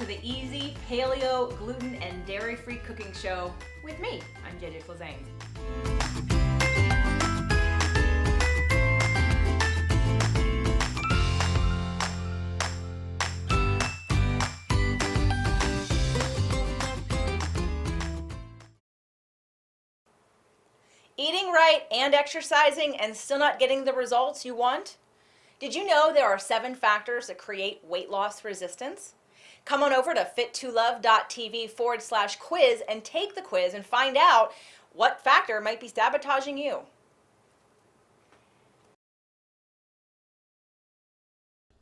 the easy paleo, gluten, and dairy-free cooking show with me. I'm JJ Flizanes. Eating right and exercising and still not getting the results you want? Did you know there are 7 factors that create weight loss resistance? Come on over to fit2love.tv/quiz and take the quiz and find out what factor might be sabotaging you.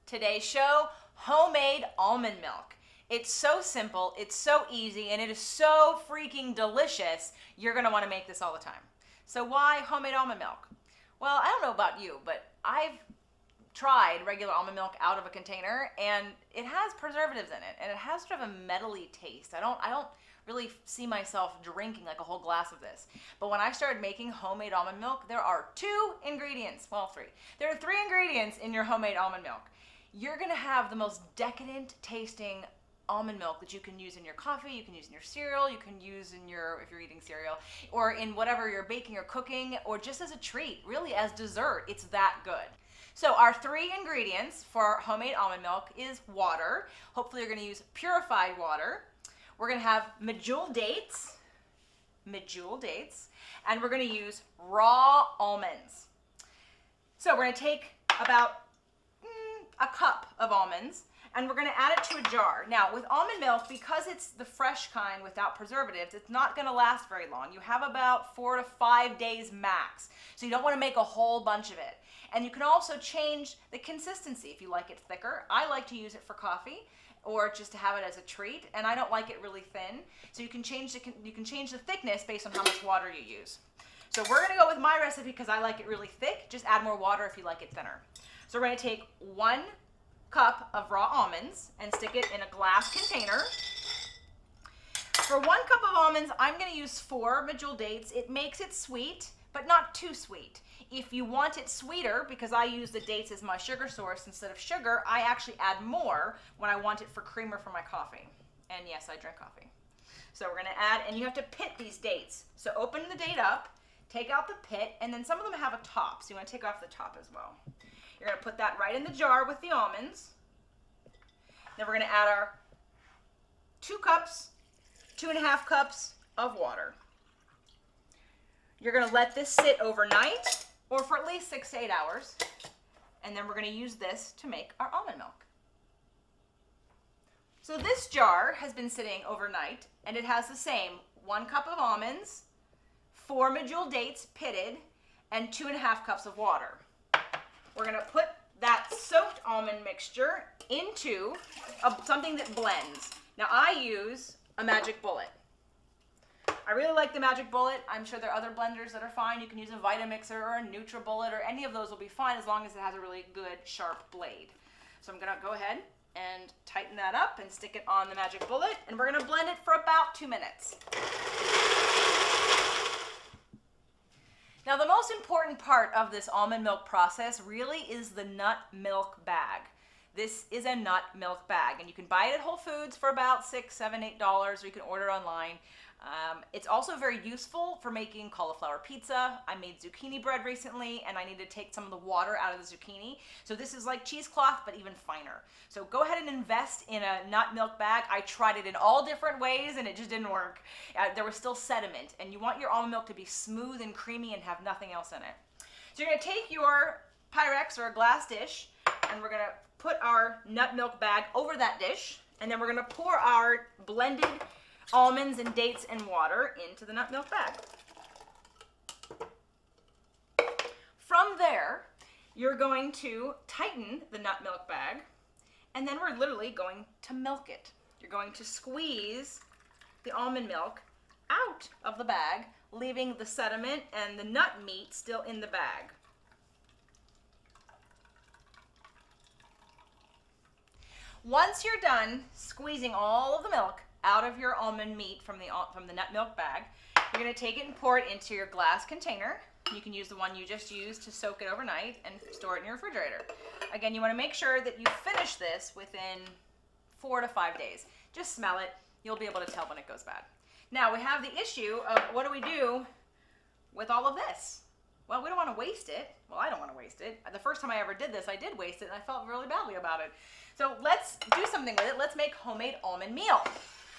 Today's show, homemade almond milk. It's so simple, it's so easy, and it is so freaking delicious. You're gonna wanna make this all the time. So why homemade almond milk? Well, I don't know about you, but I've tried regular almond milk out of a container, and it has preservatives in it, and it has sort of a metally taste. I don't really see myself drinking like a whole glass of this. But when I started making homemade almond milk, there are 2 ingredients, well 3. There are 3 ingredients in your homemade almond milk. You're gonna have the most decadent tasting almond milk that you can use in your coffee, you can use in your cereal, you can use in your, if you're eating cereal, or in whatever you're baking or cooking, or just as a treat, really as dessert. It's that good. So our 3 ingredients for homemade almond milk is water. Hopefully you're gonna use purified water. We're gonna have medjool dates, and we're gonna use raw almonds. So we're gonna take about a cup of almonds, and we're gonna add it to a jar. Now with almond milk, because it's the fresh kind without preservatives, it's not gonna last very long. You have about 4 to 5 days max. So you don't wanna make a whole bunch of it. And you can also change the consistency if you like it thicker. I like to use it for coffee or just to have it as a treat, and I don't like it really thin. So you can change the thickness based on how much water you use. So we're gonna go with my recipe because I like it really thick. Just add more water if you like it thinner. So we're gonna take 1 cup of raw almonds and stick it in a glass container. For 1 cup of almonds, I'm gonna use 4 medjool dates. It makes it sweet, but not too sweet. If you want it sweeter, because I use the dates as my sugar source instead of sugar, I actually add more when I want it for creamer for my coffee. And yes, I drink coffee. So we're gonna add, and you have to pit these dates. So open the date up, take out the pit, and then some of them have a top, so you wanna take off the top as well. You're gonna put that right in the jar with the almonds. Then we're gonna add our 2 cups, 2.5 cups of water. You're gonna let this sit overnight or for at least 6 to 8 hours. And then we're gonna use this to make our almond milk. So this jar has been sitting overnight, and it has the same 1 cup of almonds, 4 medjool dates pitted, and 2.5 cups of water. We're gonna put that soaked almond mixture into something that blends. Now I use a Magic Bullet. I really like the Magic Bullet. I'm sure there are other blenders that are fine. You can use a Vitamixer or a NutriBullet, or any of those will be fine as long as it has a really good sharp blade. So I'm gonna go ahead and tighten that up and stick it on the Magic Bullet, and we're gonna blend it for about 2 minutes. Now the most important part of this almond milk process really is the nut milk bag. This is a nut milk bag, and you can buy it at Whole Foods for about $6, $7, $8, or you can order online. It's also very useful for making cauliflower pizza. I made zucchini bread recently, and I need to take some of the water out of the zucchini. So this is like cheesecloth, but even finer. So go ahead and invest in a nut milk bag. I tried it in all different ways, and it just didn't work. There was still sediment, and you want your almond milk to be smooth and creamy and have nothing else in it. So you're gonna take your Pyrex or a glass dish, and we're gonna put our nut milk bag over that dish, and then we're gonna pour our blended almonds and dates and water into the nut milk bag. From there, you're going to tighten the nut milk bag, and then we're literally going to milk it. You're going to squeeze the almond milk out of the bag, leaving the sediment and the nut meat still in the bag. Once you're done squeezing all of the milk out of your almond meat from the nut milk bag, you're going to take it and pour it into your glass container. You can use the one you just used to soak it overnight and store it in your refrigerator. Again, you want to make sure that you finish this within 4 to 5 days. Just smell it. You'll be able to tell when it goes bad. Now we have the issue of what do we do with all of this? Well, we don't want to waste it. Well, I don't want to waste it. The first time I ever did this, I did waste it and I felt really badly about it. So let's do something with it. Let's make homemade almond meal.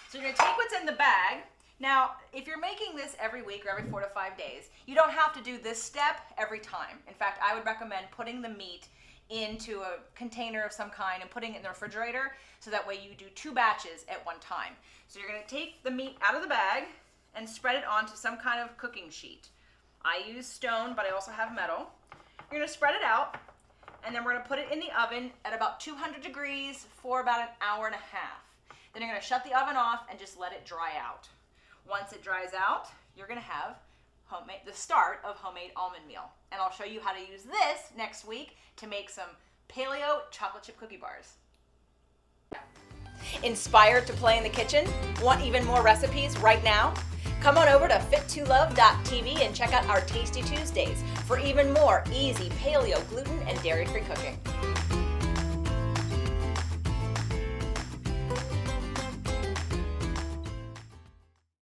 So you're going to take what's in the bag. Now, if you're making this every week or every 4 to 5 days, you don't have to do this step every time. In fact, I would recommend putting the meat into a container of some kind and putting it in the refrigerator so that way you do 2 batches at one time. So you're going to take the meat out of the bag and spread it onto some kind of cooking sheet. I use stone, but I also have metal. You're going to spread it out, and then we're going to put it in the oven at about 200 degrees for about an hour and a half. Then you're going to shut the oven off and just let it dry out. Once it dries out, you're going to have the start of homemade almond meal. And I'll show you how to use this next week to make some paleo chocolate chip cookie bars. Inspired to play in the kitchen? Want even more recipes right now? Come on over to fit2love.tv and check out our Tasty Tuesdays for even more easy paleo, gluten, and dairy-free cooking.